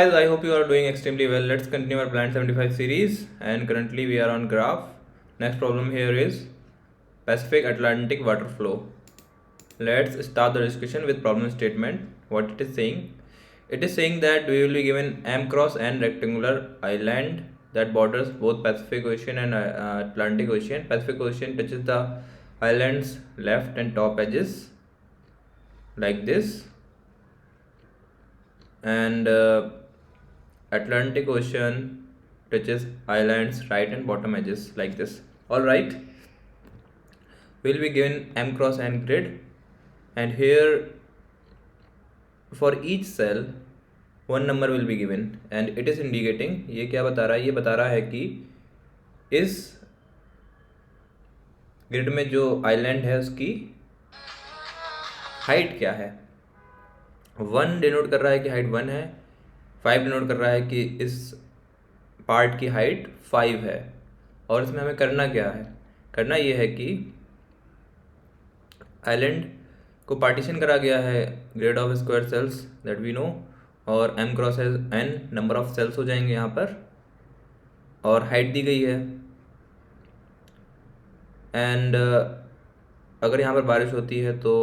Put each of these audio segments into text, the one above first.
Guys, I hope you are doing extremely well. Let's continue our Planet 75 series, and currently we are on graph. Next problem here is Pacific Atlantic water flow. Let's start the discussion with problem statement. What it is saying? It is saying that we will be given M cross N rectangular island that borders both Pacific Ocean and Atlantic Ocean. Pacific Ocean touches the island's left and top edges like this, and Atlantic Ocean touches islands right and bottom edges like this. Alright, we'll be given M cross N grid, and here for each cell one number will be given, and it is indicating, ये क्या बता रहा है? ये बता रहा है कि इस ग्रिड में जो आइलैंड है उसकी हाइट क्या है. 1 डिनोट कर रहा है कि हाइट 1 है. 5 डिनोट कर रहा है कि इस पार्ट की हाइट 5 है. और इसमें हमें करना क्या है? करना ये है कि आइलैंड को पार्टीशन करा गया है grid of square cells that we know, और m cross n number of cells हो जाएंगे यहाँ पर, और हाइट दी गई है. एंड अगर यहाँ पर बारिश होती है तो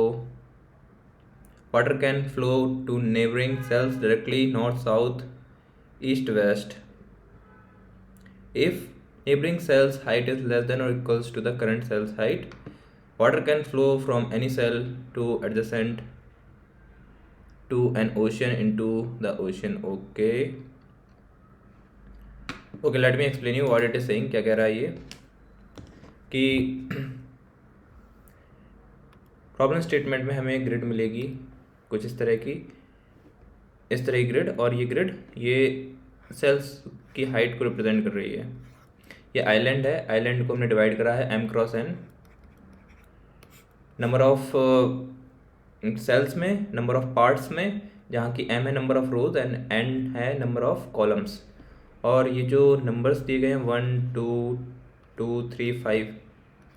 water can flow to neighboring cells directly north, south, east, west. If neighboring cell's height is less than or equals to the current cell's height, water can flow from any cell to adjacent to an ocean into the ocean. Okay, let me explain you what it is saying. क्या कह रहा है ये कि problem statement में हमें grid मिलेगी कुछ इस तरह की ग्रिड, और ये ग्रिड ये सेल्स की हाइट को रिप्रेजेंट कर रही है. ये आइलैंड है. आइलैंड को हमने डिवाइड करा है m cross n number of cells में, नंबर ऑफ पार्ट्स में, जहाँ की m है number of rows and n है नंबर ऑफ कॉलम्स. और ये जो नंबर्स दिए गए हैं 1 2 2 3 5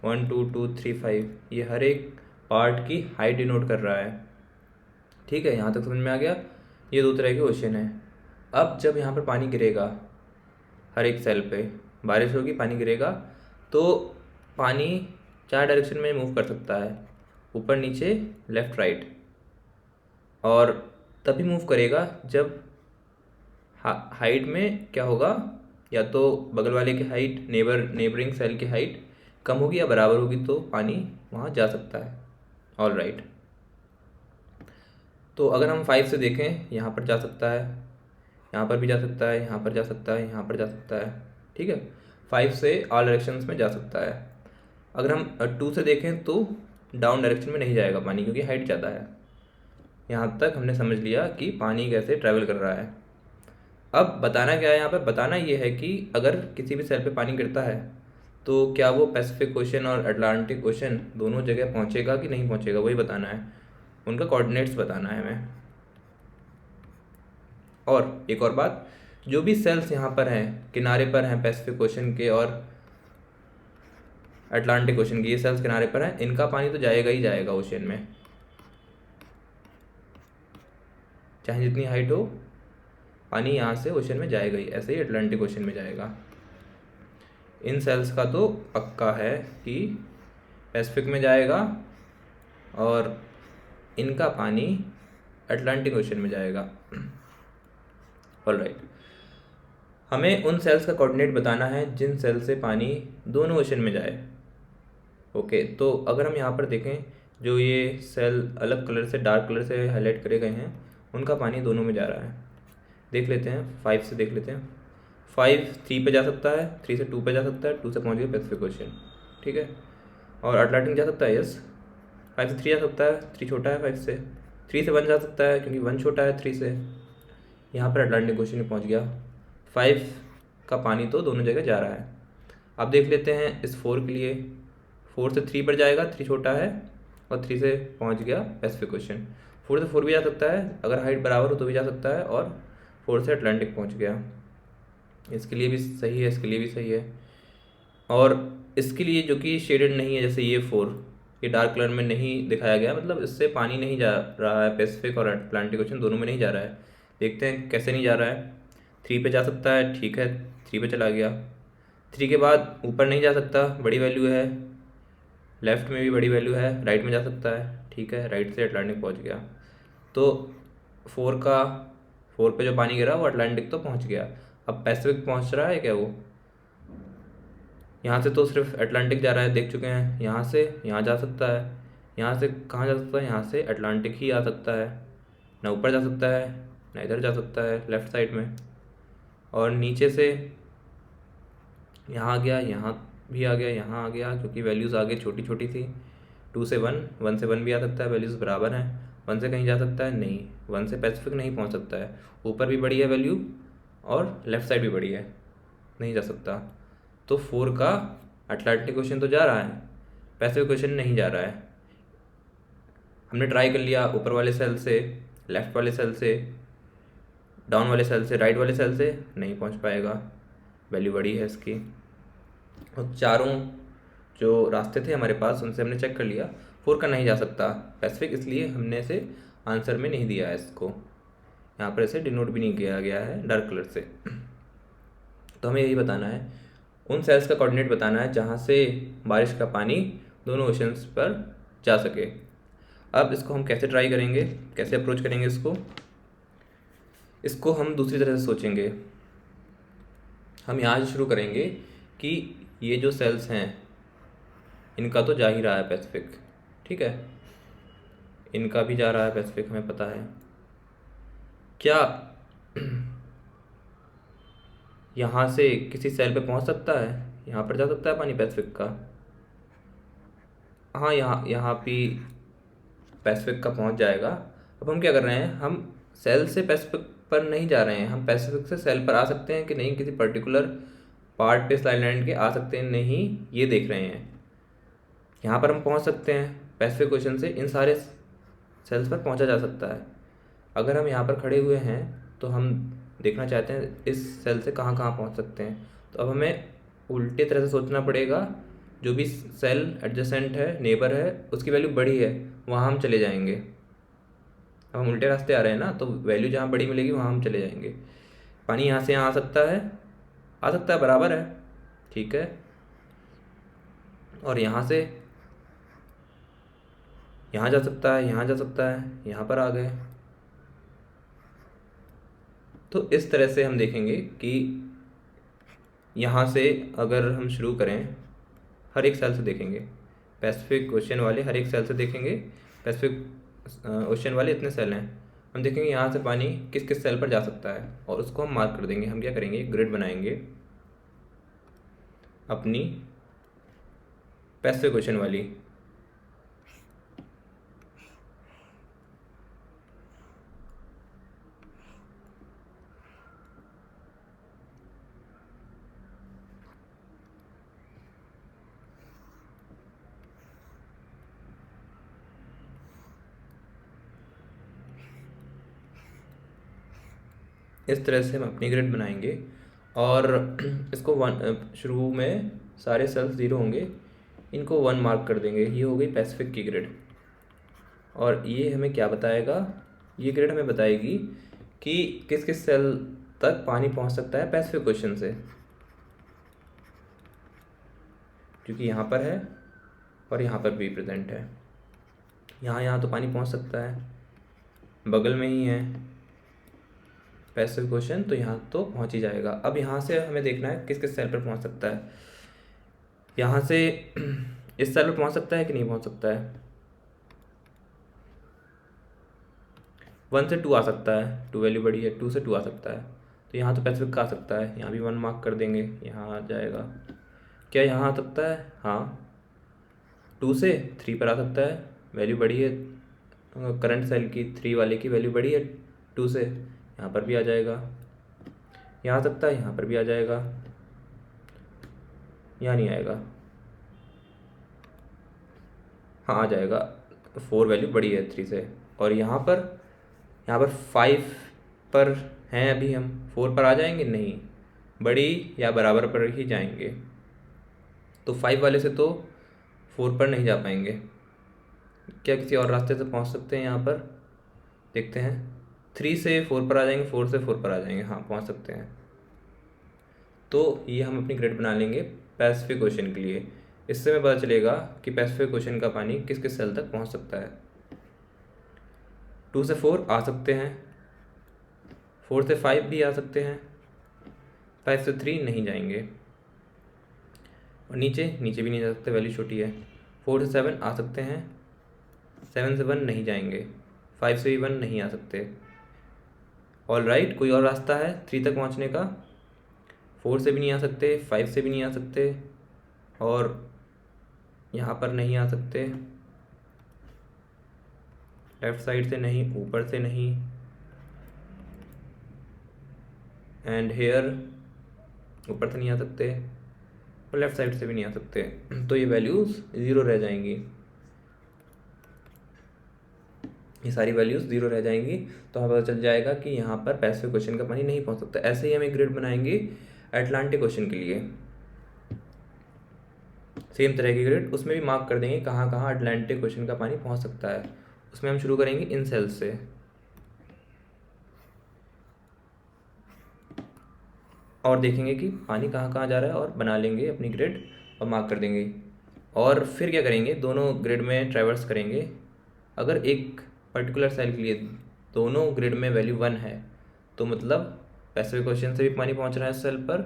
1 2 2 3 5, ये हर एक पार्ट की हाइट डिनोट कर रहा है. ठीक है, यहाँ तक समझ में आ गया. ये दो तरह के ओशन है. अब जब यहाँ पर पानी गिरेगा, हर एक सेल पे बारिश होगी, पानी गिरेगा, तो पानी 4 डायरेक्शन में मूव कर सकता है, ऊपर नीचे लेफ़्ट राइट. और तभी मूव करेगा जब हाइट में क्या होगा, या तो बगल वाले की हाइट, नेबरिंग सेल की हाइट कम होगी या बराबर होगी, तो पानी वहाँ जा सकता है. All right. तो अगर हम 5 से देखें, यहाँ पर जा सकता है, यहाँ पर भी जा सकता है, यहाँ पर जा सकता है, यहाँ पर जा सकता है. ठीक है, 5 से ऑल डायरेक्शंस में जा सकता है. अगर हम 2 से देखें तो डाउन डायरेक्शन में नहीं जाएगा पानी, क्योंकि हाइट ज़्यादा है. यहाँ तक हमने समझ लिया कि पानी कैसे ट्रैवल कर रहा है. अब बताना क्या है यहाँ पर? बताना ये है कि अगर किसी भी सेल पे पानी गिरता है तो क्या वो पैसिफिक ओशन और अटलांटिक ओशन दोनों जगह पहुँचेगा कि नहीं पहुँचेगा, वही बताना है. उनका कोऑर्डिनेट्स बताना है हमें. और एक और बात, जो भी सेल्स यहाँ पर हैं, किनारे पर हैं पैसिफिक ओशन के और अटलांटिक ओशन के, ये सेल्स किनारे पर हैं, इनका पानी तो जाएगा ही जाएगा ओशन में, चाहे जितनी हाइट हो, पानी यहाँ से ओशन में जाएगा ही. ऐसे ही अटलांटिक ओशन में जाएगा. इन सेल्स का तो पक्का है कि पैसिफिक में जाएगा और इनका पानी अटलांटिक ओशन में जाएगा. ऑलराइट, हमें उन सेल्स का कोऑर्डिनेट बताना है जिन सेल से पानी दोनों ओशन में जाए. ओके, तो अगर हम यहाँ पर देखें, जो ये सेल अलग कलर से, डार्क कलर से हाईलाइट करे गए हैं, उनका पानी दोनों में जा रहा है. देख लेते हैं, 5 से देख लेते हैं. 5 3 पे जा सकता है, 3 से 2 पे जा सकता है, 2 से पहुँच गया पैसिफिक ओशन. ठीक है, और अटलांटिक जा सकता है. यस, 5 से 3 जा सकता है, 3 छोटा है 5 से. 3 से 1 जा सकता है, क्योंकि 1 छोटा है 3 से. यहाँ पर अटलांटिक ओशन में पहुँच गया. 5 का पानी तो दोनों जगह जा रहा है. अब देख लेते हैं इस 4 के लिए. 4 से 3 पर जाएगा, 3 छोटा है, और 3 से पहुँच गया पैसिफिक ओशन. 4 से 4 भी जा सकता है, अगर हाइट बराबर हो तो भी जा सकता है, और 4 से अटलांटिक पहुँच गया. इसके लिए भी सही है, इसके लिए भी सही है. और इसके लिए जो कि शेडेड नहीं है, जैसे ये 4, ये डार्क कलर में नहीं दिखाया गया, मतलब इससे पानी नहीं जा रहा है, पैसिफिक और अटलांटिक ओशन दोनों में नहीं जा रहा है. देखते हैं कैसे नहीं जा रहा है। 3 पे जा सकता है, ठीक है, 3 पे चला गया। 3 के बाद ऊपर नहीं जा सकता, बड़ी वैल्यू है। लेफ़्ट में भी बड़ी वैल्यू है, राइट में जा सकता है, ठीक है, राइट से अटलांटिक पहुंच गया। तो 4 का 4 पे जो पानी गिरा वो अटलांटिक तो पहुंच गया। अब पैसिफिक पहुंच रहा है क्या वो? यहाँ से तो सिर्फ अटलांटिक जा रहा है, देख चुके हैं। यहाँ से यहाँ जा सकता है, यहाँ से कहाँ जा सकता है? यहाँ से अटलांटिक ही आ सकता है। ना ऊपर जा सकता है, ना इधर जा सकता है लेफ़्ट साइड में। और नीचे से यहाँ आ गया, यहाँ भी आ गया, यहाँ आ गया, क्योंकि वैल्यूज़ आगे छोटी छोटी थी। 2 से 1, 1 से 1 भी आ सकता है, वैल्यूज़ बराबर हैं। 1 से कहीं जा सकता है नहीं, 1 से पैसिफिक नहीं पहुँच सकता है। ऊपर भी बड़ी है वैल्यू और लेफ़्ट साइड भी बड़ी है, नहीं जा सकता। तो 4 का अटलांटिक क्वेश्चन तो जा रहा है, पैसिफिक क्वेश्चन नहीं जा रहा है। हमने ट्राई कर लिया ऊपर वाले सेल से, लेफ़्ट वाले सेल से, डाउन वाले सेल से, राइट वाले सेल से, नहीं पहुंच पाएगा, वैल्यू बड़ी है इसकी। और चारों जो रास्ते थे हमारे पास उनसे हमने चेक कर लिया, 4 का नहीं जा सकता पैसिफिक, इसलिए हमने इसे आंसर में नहीं दिया है इसको। यहाँ पर इसे डिनोट भी नहीं किया गया है डार्क कलर से। तो हमें यही बताना है, उन सेल्स का कोऑर्डिनेट बताना है जहाँ से बारिश का पानी दोनों ओशंस पर जा सके। अब इसको हम कैसे ट्राई करेंगे, कैसे अप्रोच करेंगे इसको हम दूसरी तरह से सोचेंगे। हम यहाँ से शुरू करेंगे कि ये जो सेल्स हैं इनका तो जा ही रहा है पैसिफिक, ठीक है, इनका भी जा रहा है पैसिफिक, हमें पता है। क्या यहाँ से किसी सेल पे पहुँच सकता है? यहाँ पर जा सकता है पानी पैसिफिक का? हाँ, यहाँ यहाँ भी पैसिफिक का पहुँच जाएगा। अब हम क्या कर रहे हैं, हम सेल से पैसिफिक पर नहीं जा रहे हैं, हम पैसिफिक से सेल पर आ सकते हैं कि नहीं, किसी पर्टिकुलर पार्ट पे इस आइलैंड के आ सकते हैं नहीं, ये देख रहे हैं। यहाँ पर हम पहुँच सकते हैं पैसिफिक ओशन से, इन सारे सेल्स पर पहुँचा जा सकता है। अगर हम यहाँ पर खड़े हुए हैं तो हम देखना चाहते हैं इस सेल से कहाँ कहाँ पहुँच सकते हैं। तो अब हमें उल्टे तरह से सोचना पड़ेगा, जो भी सेल एडजेसेंट है, नेबर है, उसकी वैल्यू बड़ी है, वहाँ हम चले जाएंगे। अब हम उल्टे रास्ते आ रहे हैं ना, तो वैल्यू जहाँ बड़ी मिलेगी वहाँ हम चले जाएंगे। पानी यहाँ से यहाँ आ सकता है, आ सकता है, बराबर है, ठीक है। और यहाँ से यहाँ जा सकता है, यहाँ जा सकता है, यहाँ पर आ गए। तो इस तरह से हम देखेंगे कि यहाँ से अगर हम शुरू करें, हर एक सेल से देखेंगे, पैसिफिक ओशन वाले हर एक सेल से देखेंगे, पैसिफिक ओशन वाले इतने सेल हैं, हम देखेंगे यहाँ से पानी किस किस सेल पर जा सकता है और उसको हम मार्क कर देंगे। हम क्या करेंगे, ग्रिड बनाएंगे अपनी पैसिफिक ओशन वाली। इस तरह से हम अपनी ग्रिड बनाएंगे और इसको शुरू में सारे सेल्स 0 होंगे, इनको 1 मार्क कर देंगे। ये हो गई पैसिफिक की ग्रिड। और ये हमें क्या बताएगा, ये ग्रिड हमें बताएगी कि किस किस सेल तक पानी पहुंच सकता है पैसिफिक ओशन से, क्योंकि यहाँ पर है और यहाँ पर भी प्रेजेंट है। यहाँ तो पानी पहुंच सकता है, बगल में ही है पैसिफिक ओशन, तो यहाँ तो पहुँच ही जाएगा। अब यहाँ से हमें देखना है किस किस सेल पर पहुँच सकता है। यहाँ से इस सेल पर पहुँच सकता है कि नहीं पहुँच सकता है? 1 से 2 आ सकता है, 2 वैल्यू बड़ी है, 2 से 2 आ सकता है, तो यहाँ तो पैसिफिक का आ सकता है, यहाँ भी 1 मार्क कर देंगे, यहाँ आ जाएगा। क्या यहाँ आ सकता है? हाँ, 2 से 3 पर आ सकता है, वैल्यू बड़ी है, करंट सेल की 3 वाले की वैल्यू बड़ी है 2 से, यहाँ पर भी आ जाएगा। यहाँ आ सकता है, यहाँ पर भी आ जाएगा, यहाँ नहीं आएगा, हाँ आ जाएगा, 4 वैल्यू बड़ी है 3 से। और यहाँ पर 5 पर हैं, अभी हम 4 पर आ जाएंगे नहीं, बड़ी या बराबर पर ही जाएंगे, तो 5 वाले से तो 4 पर नहीं जा पाएंगे। क्या किसी और रास्ते से पहुँच सकते हैं? यहाँ पर देखते हैं, 3 से 4 पर आ जाएंगे, 4 से 4 पर आ जाएंगे, हाँ पहुंच सकते हैं। तो ये हम अपनी ग्रिड बना लेंगे पैसिफिक ओशन के लिए। इससे हमें पता चलेगा कि पैसिफिक ओशन का पानी किस किस सेल तक पहुंच सकता है। 2 से 4 आ सकते हैं, 4 से 5 भी आ सकते हैं, 5 से 3 नहीं जाएंगे, और नीचे भी नहीं जा सकते, वैल्यू छोटी है। 4 से 7 आ सकते हैं, 7 से 1 नहीं जाएंगे, 5 से भी 1 नहीं आ सकते। ऑल राइट, कोई और रास्ता है 3 तक पहुंचने का? 4 से भी नहीं आ सकते, 5 से भी नहीं आ सकते, और यहाँ पर नहीं आ सकते, लेफ्ट साइड से नहीं, ऊपर से नहीं, एंड हेयर ऊपर से नहीं आ सकते, और लेफ्ट साइड से भी नहीं आ सकते। तो ये वैल्यूज़ 0 रह जाएंगी, ये सारी वैल्यूज़ 0 रह जाएंगी। तो हमें पता चल जाएगा कि यहाँ पर पैसिफिक ओशन का पानी नहीं पहुँच सकता। ऐसे ही हम एक ग्रिड बनाएंगे अटलांटिक ओशन के लिए, सेम तरह की ग्रिड, उसमें भी मार्क कर देंगे कहाँ कहाँ अटलांटिक ओशन का पानी पहुँच सकता है। उसमें हम शुरू करेंगे इन सेल्स से, और देखेंगे कि पानी कहाँ कहाँ जा रहा है, और बना लेंगे अपनी ग्रिड और मार्क कर देंगे। और फिर क्या करेंगे, दोनों ग्रिड में ट्रैवर्स करेंगे। अगर एक पर्टिकुलर सेल के लिए दोनों ग्रिड में वैल्यू 1 है, तो मतलब पैसिफिक ओशन से भी पानी पहुंच रहा है उस सेल पर,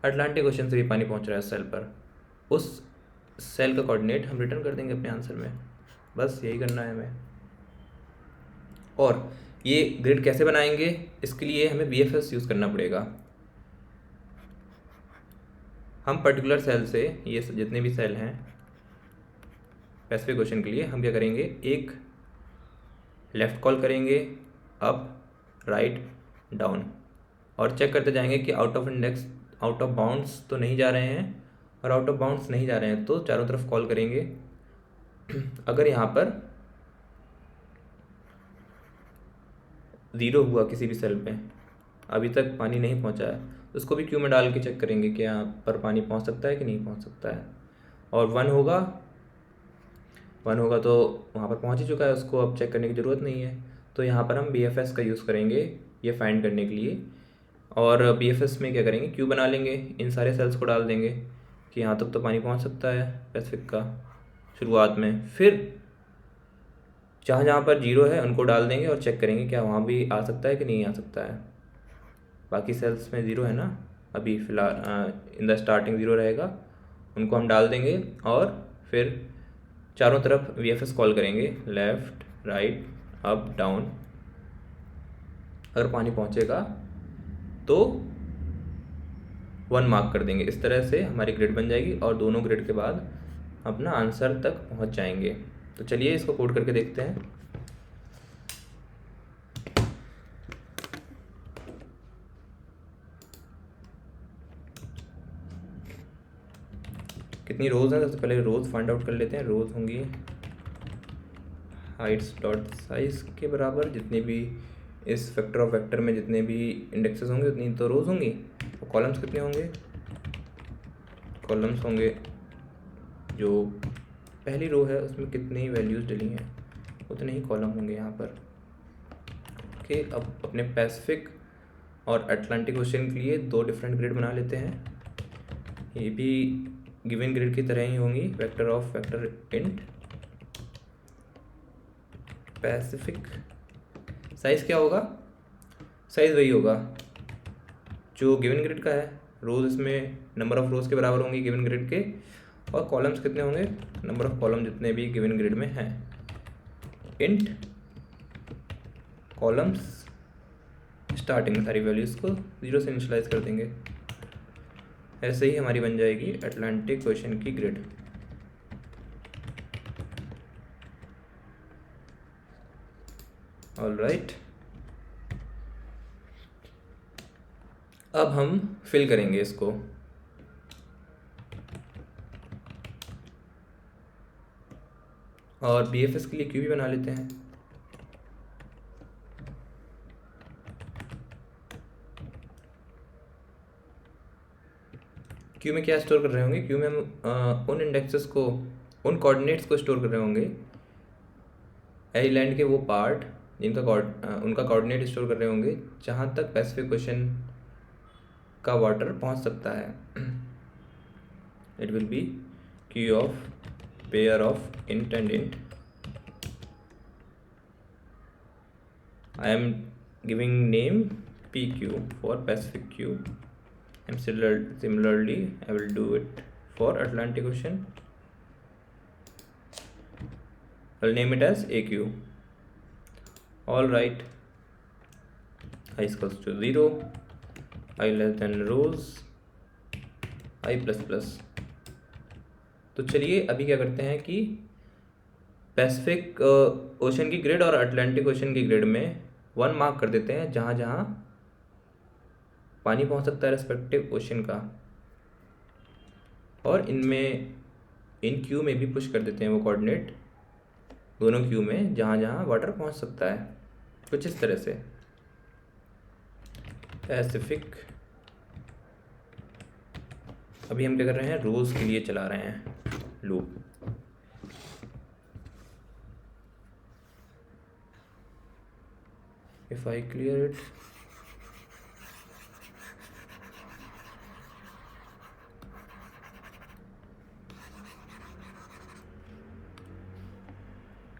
अटलांटिक ओशन से भी पानी पहुंच रहा है उस सेल पर। उस सेल का कोऑर्डिनेट हम रिटर्न कर देंगे अपने आंसर में, बस यही करना है हमें। और ये ग्रिड कैसे बनाएंगे, इसके लिए हमें BFS यूज़ करना पड़ेगा। हम पर्टिकुलर सेल से, ये जितने भी सेल हैं पैसिफिक ओशन के लिए, हम क्या करेंगे, एक लेफ़्ट कॉल करेंगे, अप राइट डाउन, और चेक करते जाएंगे कि out of index, out of bounds तो नहीं जा रहे हैं, और आउट ऑफ बाउंड्स नहीं जा रहे हैं तो चारों तरफ कॉल करेंगे। अगर यहाँ पर 0 हुआ किसी भी सेल पे, अभी तक पानी नहीं पहुँचा है, तो उसको भी क्यू में डाल के चेक करेंगे कि यहाँ पर पानी पहुँच सकता है कि नहीं पहुँच सकता है। और 1 होगा, 1 होगा तो वहाँ पर पहुँच ही चुका है, उसको अब चेक करने की ज़रूरत नहीं है। तो यहाँ पर हम BFS का यूज़ करेंगे ये फाइंड करने के लिए। और BFS में क्या करेंगे, क्यू बना लेंगे, इन सारे सेल्स को डाल देंगे कि यहाँ तक तो पानी पहुँच सकता है पैसिफिक का शुरुआत में। फिर जहाँ जहाँ पर 0 है उनको डाल देंगे और चेक करेंगे क्या वहाँ भी आ सकता है कि नहीं आ सकता है। बाकी सेल्स में 0 है ना, अभी फ़िलहाल इन द स्टार्टिंग 0 रहेगा, उनको हम डाल देंगे। और फिर चारों तरफ BFS कॉल करेंगे, लेफ़्ट राइट अप डाउन। अगर पानी पहुँचेगा तो 1 मार्क कर देंगे। इस तरह से हमारी ग्रिड बन जाएगी, और दोनों ग्रिड के बाद अपना आंसर तक पहुँच जाएंगे। तो चलिए इसको कोड करके देखते हैं। कितनी रोज़ हैं, सबसे पहले रोज़ फाइंड आउट कर लेते हैं। रोज़ होंगी हाइट्स डॉट साइज के बराबर, जितने भी इस फैक्टर ऑफ वेक्टर में जितने भी इंडेक्सेस होंगे उतनी तो रोज़ होंगी। और कॉलम्स कितने होंगे, कॉलम्स होंगे जो पहली रो है उसमें कितनी वैल्यूज़ डली हैं उतने ही कॉलम होंगे यहाँ पर। ओके, अब अपने पैसिफिक और अटलांटिक ओशन के लिए 2 डिफरेंट ग्रिड बना लेते हैं। ये भी गिवन ग्रिड की तरह ही होंगी, vector of vector int Pacific. Size क्या होगा, साइज़ वही होगा जो गिवन ग्रिड का है। रोज़ इसमें नंबर ऑफ़ रोज़ के बराबर होंगी गिवन ग्रिड के, और कॉलम्स कितने होंगे, नंबर ऑफ़ कॉलम जितने भी गिवन ग्रिड में हैं। इंट कॉलम्स स्टार्टिंग सारी वैल्यूज़ को 0 से इनिशियलाइज कर देंगे। ऐसे ही हमारी बन जाएगी अटलांटिक ओशन की ग्रिड। ऑल राइट, अब हम फिल करेंगे इसको। और BFS के लिए क्यू भी बना लेते हैं। क्यू में क्या स्टोर कर रहे होंगे, क्यू में हम उन इंडेक्सेस को, उन कोऑर्डिनेट्स को स्टोर कर रहे होंगे आइलैंड के वो पार्ट उनका कोऑर्डिनेट स्टोर कर रहे होंगे जहाँ तक पैसिफिक ओशन का वाटर पहुँच सकता है। It will be Q of pair of int and int. I am giving name PQ for Pacific Q, and similarly I will do it for Atlantic Ocean. I'll name it as AQ. All right, I equals to 0, I less than rows, I plus plus। तो चलिए अभी क्या करते हैं कि Pacific ocean की grid और Atlantic ocean की ग्रिड में 1 मार्क कर देते हैं जहाँ जहाँ पानी पहुँच सकता है रेस्पेक्टिव ओशन का, और इन क्यू में भी पुश कर देते हैं वो कोऑर्डिनेट दोनों क्यू में जहाँ जहाँ वाटर पहुँच सकता है, कुछ इस तरह से। पैसिफिक, अभी हम क्या कर रहे हैं, रोज के लिए चला रहे हैं loop. If I clear it,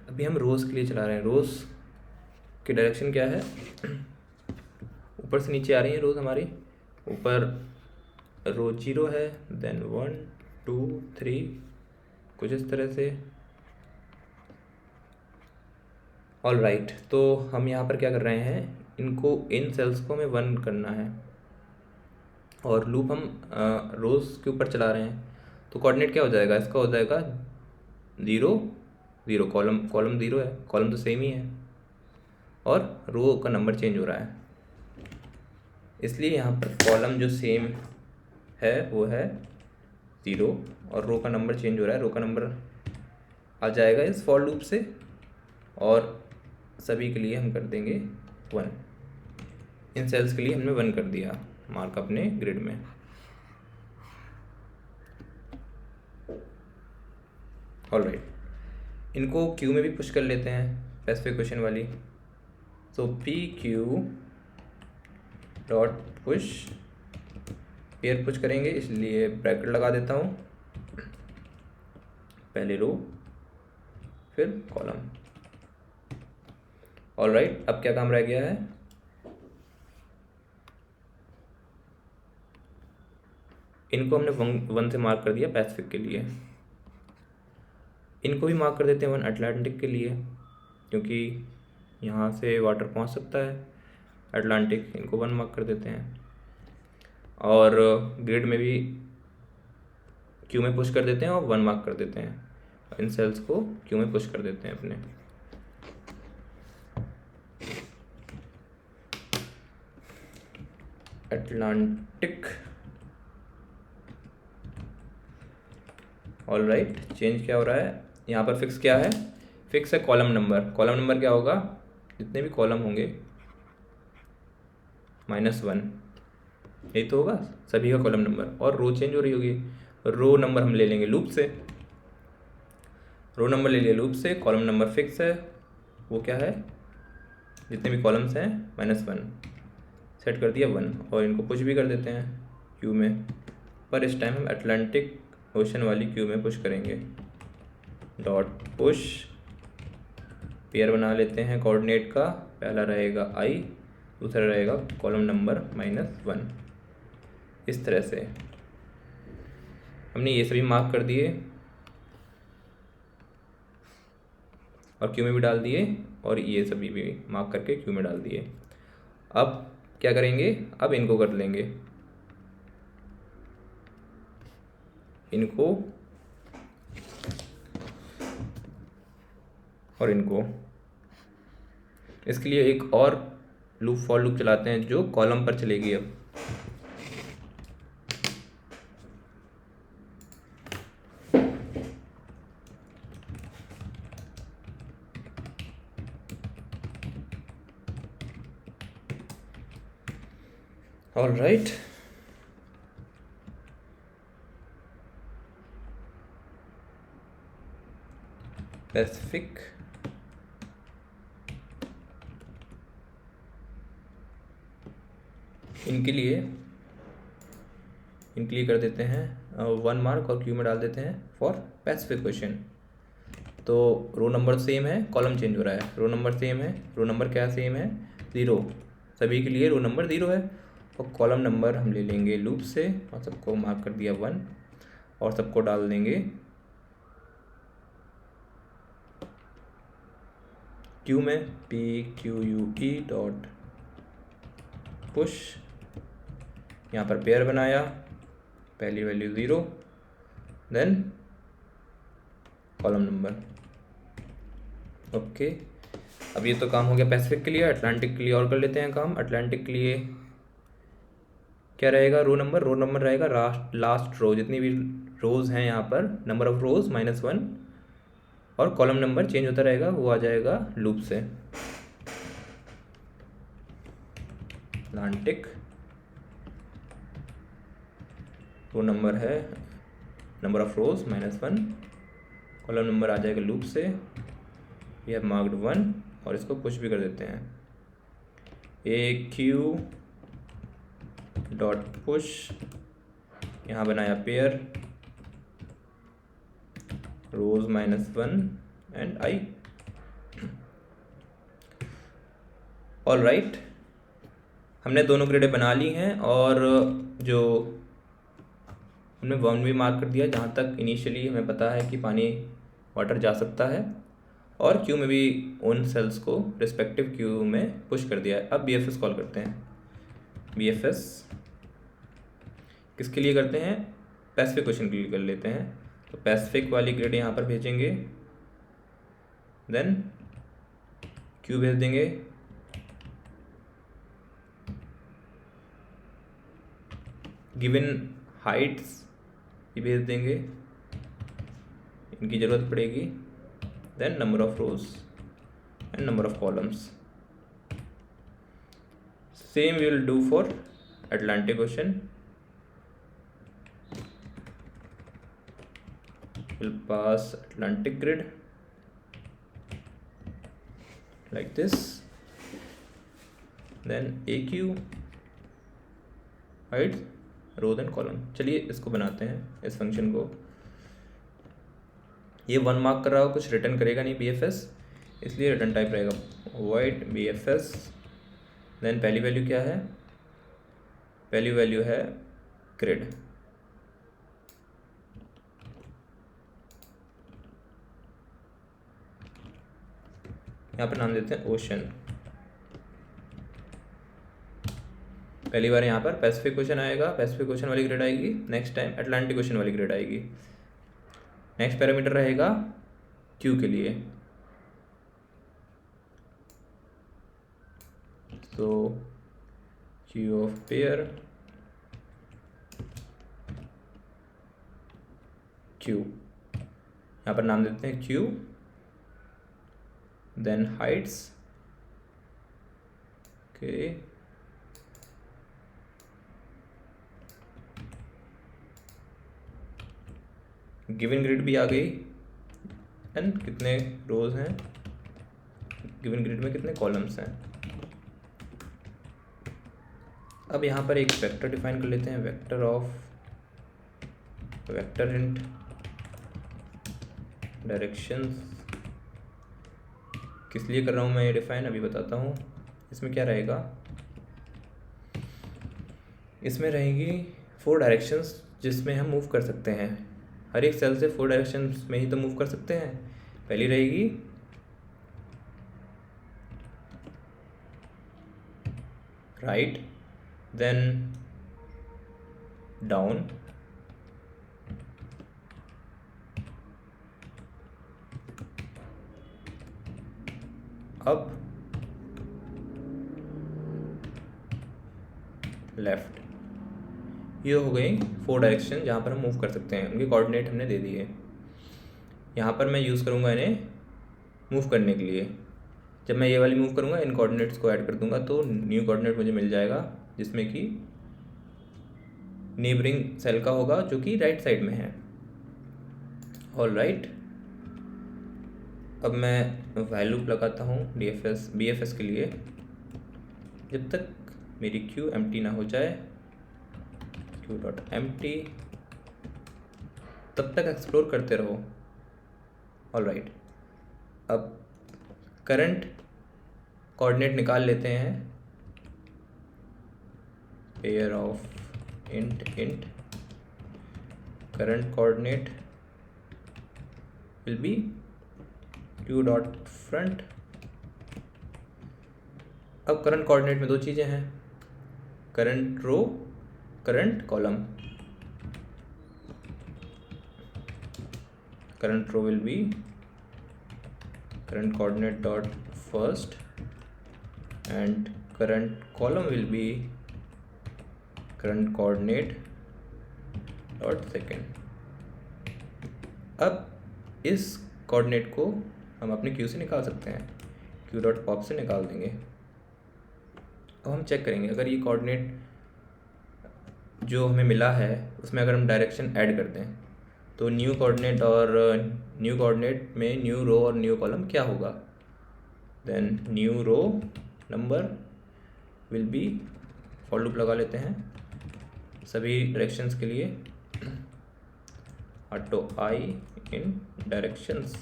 अभी हम रोज के लिए चला रहे हैं। रोज की डायरेक्शन क्या है, ऊपर से नीचे आ रही है रोज हमारी। ऊपर रो 0 है, देन 1 2 3, कुछ इस तरह से। ऑल राइट, तो हम यहाँ पर क्या कर रहे हैं, इन सेल्स को हमें 1 करना है, और लूप हम रोज के ऊपर चला रहे हैं। तो कोऑर्डिनेट क्या हो जाएगा इसका, हो जाएगा 0 0, कॉलम 0 है, कॉलम तो सेम ही है, और रो का नंबर चेंज हो रहा है, इसलिए यहाँ पर कॉलम जो सेम है वो है 0, और रो का नंबर चेंज हो रहा है। रो का नंबर आ जाएगा इस फॉर लूप से, और सभी के लिए हम कर देंगे 1। इन सेल्स के लिए हमने 1 कर दिया मार्क अपने ग्रिड में। ऑलराइट, इनको क्यू में भी पुश कर लेते हैं, पैसिफिक ओशन वाली। तो P Q dot push, pair push करेंगे इसलिए ब्रैकेट लगा देता हूँ, पहले रो फिर कॉलम। ऑलराइट, अब क्या काम रह गया है, इनको हमने 1 से मार्क कर दिया पैसिफिक के लिए, इनको भी मार्क कर देते हैं 1 अटलांटिक के लिए, क्योंकि यहाँ से वाटर पहुँच सकता है अटलांटिक, इनको 1 मार्क कर देते हैं। और ग्रिड में भी क्यू में पुश कर देते हैं और 1 मार्क कर देते हैं, इन सेल्स को क्यू में पुश कर देते हैं अपने। अटलांटिक, ऑल राइट, चेंज क्या हो रहा है यहाँ पर, फिक्स क्या है, फिक्स है कॉलम नंबर। कॉलम नंबर क्या होगा, जितने भी कॉलम होंगे -1, यही तो होगा सभी का कॉलम नंबर। और रो चेंज हो रही होगी, रो नंबर हम ले लेंगे लूप से, रो नंबर ले लिया लूप से, कॉलम नंबर फिक्स है, वो क्या है, जितने भी कॉलम्स हैं -1, सेट कर दिया 1, और इनको पुश भी कर देते हैं क्यू में, पर इस टाइम हम अटलांटिक ओशन वाली क्यू में पुश करेंगे। डॉट पुश, पेयर बना लेते हैं कोऑर्डिनेट का, पहला रहेगा I, दूसरा रहेगा कॉलम नंबर -1। इस तरह से हमने ये सभी मार्क कर दिए और क्यू में भी डाल दिए, और ये सभी भी मार्क करके क्यू में डाल दिए। अब क्या करेंगे, अब इनको कर लेंगे, इनको और इनको। इसके लिए एक और लूप, फॉर लूप चलाते हैं जो कॉलम पर चलेगी अब। ऑल राइट, पैसिफिक इनके लिए कर देते हैं 1 मार्क और क्यू में डाल देते हैं फॉर स्पेसिफिक क्वेश्चन। तो रो नंबर सेम है, कॉलम चेंज हो रहा है। रो नंबर सेम है, रो नंबर क्या सेम है 0, सभी के लिए रो नंबर 0 है। और कॉलम नंबर हम ले लेंगे लूप से और सबको मार्क कर दिया 1 और सबको डाल देंगे क्यू में PQUE डॉट पुश। यहाँ पर पेयर बनाया, पहली value 0 then column number. Okay, अब ये तो काम हो गया पैसिफिक के लिए। अटलांटिक के लिए और कर लेते हैं काम। अटलांटिक के लिए क्या रहेगा, रो नंबर रहेगा लास्ट रो, जितनी भी रोज़ हैं यहाँ पर नंबर ऑफ रोज़ -1 और कॉलम नंबर चेंज होता रहेगा, वो आ जाएगा लूप से। अटलांटिक रो नंबर है number of rows -1, column number आ जाएगा लूप से। वी हैव मार्क्ड 1 और इसको पुश भी कर देते हैं। AQ डॉट पुश, यहाँ बनाया pair rows -1 and I। All right, हमने दोनों ग्रेडें बना ली हैं और जो हमने 1 भी मार्क कर दिया जहाँ तक इनिशियली हमें पता है कि पानी वाटर जा सकता है, और क्यू में भी उन सेल्स को रिस्पेक्टिव क्यू में पुश कर दिया है। अब BFS कॉल करते हैं। BFS किसके लिए करते हैं, पैसिफिक क्वेश्चन के लिए कर लेते हैं। तो पैसिफिक वाली ग्रेड यहाँ पर भेजेंगे, देन क्यू भेज देंगे, गिवन हाइट्स ये भेज देंगे, इनकी ज़रूरत पड़ेगी, then number of rows and number of columns. Same we will do for Atlantic question. Will pass Atlantic grid like this, then AQ right rows and column। चलिए इसको बनाते हैं, इस फंक्शन को। ये 1 मार्क कर रहा हो, कुछ रिटर्न करेगा नहीं BFS, इसलिए रिटर्न टाइप रहेगा void BFS। देन पहली वैल्यू क्या है, पहली वैल्यू है ग्रिड। यहाँ पर नाम देते हैं ओशन। पहली बार यहाँ पर पैसिफिक क्वेश्चन आएगा, पैसिफिक क्वेश्चन वाली ग्रेड आएगी, नेक्स्ट टाइम अटलांटिक क्वेश्चन वाली ग्रेड आएगी। नेक्स्ट पैरामीटर रहेगा क्यू के लिए, तो क्यू ऑफ पेयर क्यू, यहाँ पर नाम देते हैं क्यू, देन हाइट्स के गिवन ग्रिड भी आ गई, एंड कितने रोज हैं गिवन ग्रिड में, कितने कॉलम्स हैं। अब यहाँ पर एक वेक्टर डिफाइन कर लेते हैं, vector of vector hint directions. किस लिए कर रहा हूँ मैं ये डिफाइन, अभी बताता हूँ। इसमें क्या रहेगा, इसमें रहेंगी 4 डायरेक्शंस जिसमें हम मूव कर सकते हैं। हर एक सेल से 4 डायरेक्शंस में ही तो मूव कर सकते हैं। पहली रहेगी right, then down, up, left. ये हो गई 4 डायरेक्शन जहाँ पर हम मूव कर सकते हैं, उनके कोऑर्डिनेट हमने दे दिए। यहाँ पर मैं यूज़ करूँगा इन्हें मूव करने के लिए। जब मैं ये वाली मूव करूँगा, इन कोऑर्डिनेट्स को ऐड कर दूँगा तो न्यू कोऑर्डिनेट मुझे मिल जाएगा, जिसमें कि नेबरिंग सेल का होगा जो कि राइट साइड में है। ऑल राइट, अब मैं वैल्यू लगाता हूँ BFS के लिए। जब तक मेरी क्यू एम्प्टी ना हो जाए, क्यू डॉट एम्प्टी, तब तक एक्सप्लोर करते रहो। ऑलराइट, अब करंट कोऑर्डिनेट निकाल लेते हैं, pair of int current coordinate will be Q dot front. अब करंट कोऑर्डिनेट में दो चीज़ें हैं, current row, current column. Current row will be current coordinate dot first and current column will be current coordinate dot second। अब इस coordinate को हम अपने क्यू से निकाल सकते हैं, क्यू डॉट पॉप से निकाल देंगे। अब हम चेक करेंगे, अगर ये कोऑर्डिनेट जो हमें मिला है उसमें अगर हम डायरेक्शन ऐड कर दें तो न्यू कोऑर्डिनेट और न्यू कोऑर्डिनेट में न्यू रो और न्यू कॉलम क्या होगा। Then new row number will be, for loop लगा लेते हैं सभी डायरेक्शंस के लिए, auto I in directions.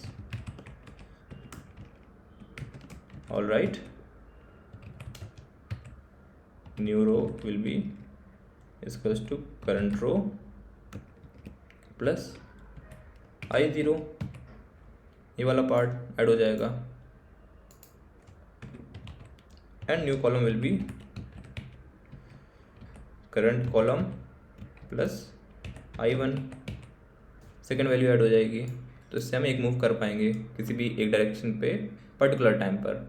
All right, new row will be equals to current row plus I0, ये वाला पार्ट ऐड हो जाएगा, and new column will be current column plus I1, second value add हो जाएगी। तो इससे हम एक मूव कर पाएंगे किसी भी एक डायरेक्शन पे पर्टिकुलर टाइम पर।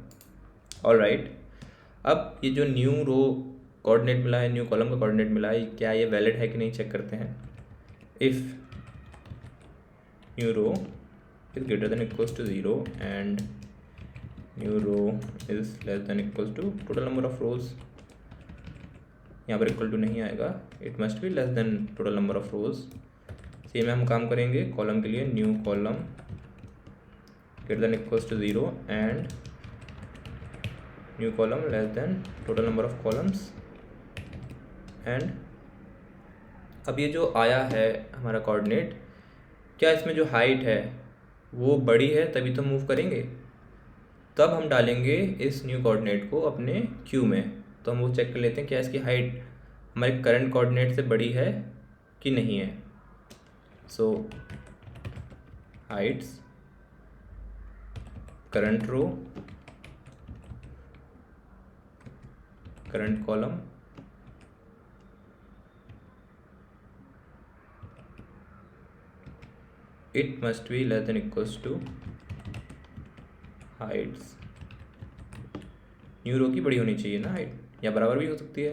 ऑलराइट, अब ये जो न्यू रो कोऑर्डिनेट मिला है, न्यू कॉलम का कोऑर्डिनेट मिला है, क्या ये वैलिड है कि नहीं चेक करते हैं। If new row is greater than equals to 0 and new row is less than equals to total number of rows, यहाँ पर इक्वल टू नहीं आएगा, it must be less than total number of rows. Same हम काम करेंगे column के लिए, new column greater than equals to 0 and new column less than total number of columns. And अब ये जो आया है हमारा कोऑर्डिनेट, क्या इसमें जो हाइट है वो बड़ी है तभी तो मूव करेंगे, तब हम डालेंगे इस न्यू कोऑर्डिनेट को अपने क्यू में। तो हम वो चेक कर लेते हैं क्या इसकी हाइट हमारे करंट कोऑर्डिनेट से बड़ी है कि नहीं है। So heights current row current column it must be less than equals to heights, new row की बड़ी होनी चाहिए ना हाइट, या बराबर भी हो सकती है,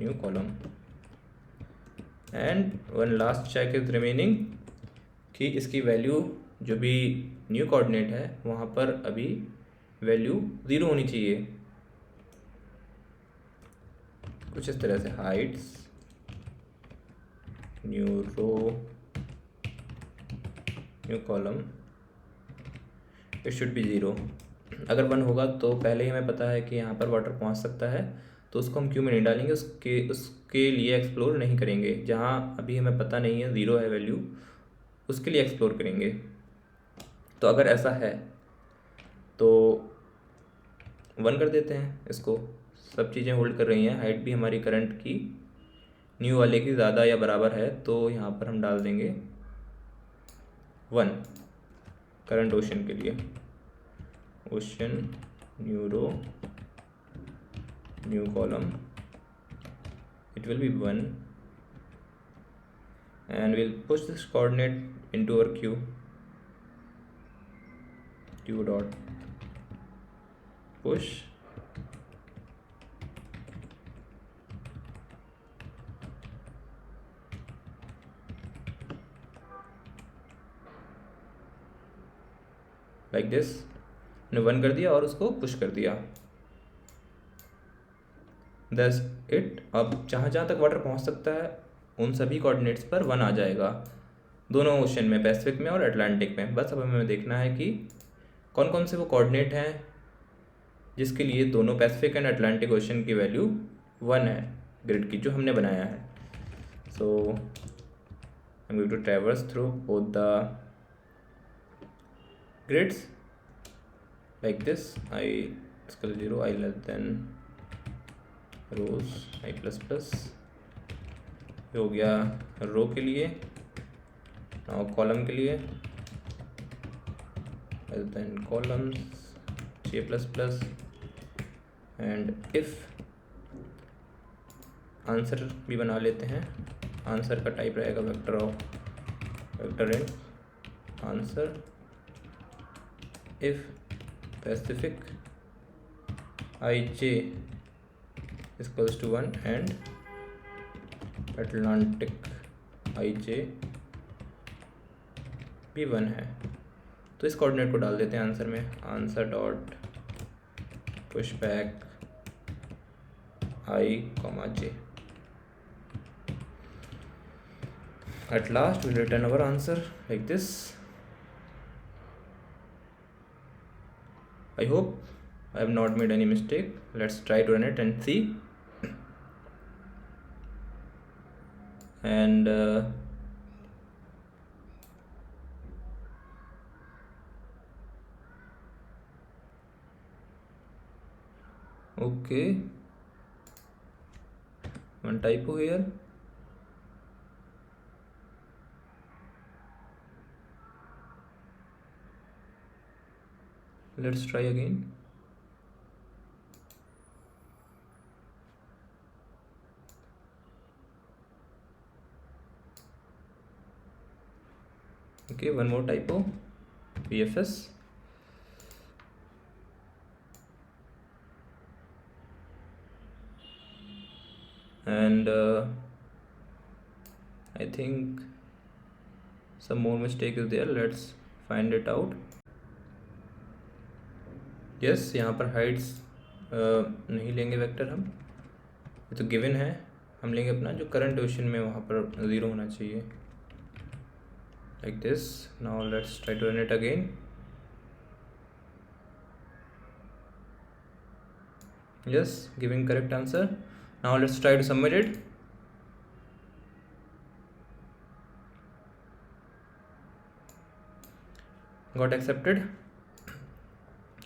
new column. And one last check is remaining कि इसकी वैल्यू जो भी न्यू कोऑर्डिनेट है वहाँ पर अभी वैल्यू 0 होनी चाहिए, कुछ इस तरह से heights new row new column it should be 0। अगर 1 होगा तो पहले ही हमें पता है कि यहाँ पर वाटर पहुँच सकता है, तो उसको हम क्यू में नहीं डालेंगे, उसके लिए एक्सप्लोर नहीं करेंगे। जहाँ अभी हमें पता नहीं है 0 है वैल्यू, उसके लिए एक्सप्लोर करेंगे। तो अगर ऐसा है तो 1 कर देते हैं इसको, सब चीज़ें होल्ड कर रही हैं, हाइट भी हमारी करंट की न्यू वाले की ज़्यादा या बराबर है, तो यहाँ पर हम डाल देंगे 1 करंट ओशन के लिए, ocean new row new column it will be 1 and we'll push this coordinate into our queue, q dot push like this. ने 1 कर दिया और उसको पुश कर दिया, दैट्स इट। अब जहाँ जहाँ तक वाटर पहुँच सकता है उन सभी कोऑर्डिनेट्स पर 1 आ जाएगा, दोनों ओशन में, पैसिफिक में और अटलांटिक में। बस अब हमें देखना है कि कौन कौन से वो कोऑर्डिनेट हैं जिसके लिए दोनों पैसिफिक एंड अटलांटिक ओशन की वैल्यू 1 है ग्रिड की जो हमने बनाया है. So I am going to traverse through both the grids like this. I equal 0, I less than rows, I plus plus. ये हो गया रो के लिए. नाउ कॉलम के लिए less than columns, j plus plus. And if answer भी बना लेते हैं. आंसर का टाइप रहेगा vector of vector in answer if Pacific ij is equals to 1 and Atlantic ij भी 1 है. तो इस कोऑर्डिनेट को डाल देते हैं आंसर में. Answer dot push back i comma j. At last we'll return our answer like this. I hope I have not made any mistake. Let's try to run it and see. And okay, one typo here. Let's try again. Okay, one more typo. PFS. And I think some more mistake is there. Let's find it out. Yes, यहाँ पर Heights नहीं लेंगे vector हम, ये तो given है. हम लेंगे अपना जो करंट ओशन में वहाँ पर 0 होना चाहिए. Like this. Now let's try to run it again. Yes, giving correct answer. Now let's try to submit it. Got accepted.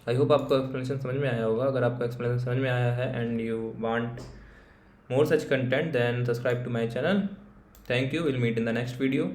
I hope आपको एक्सप्लेनेशन समझ में आया होगा. अगर आपको एक्सप्लेनेशन समझ में आया है and you want more such content, then subscribe to my channel. Thank you. We'll meet in the next video.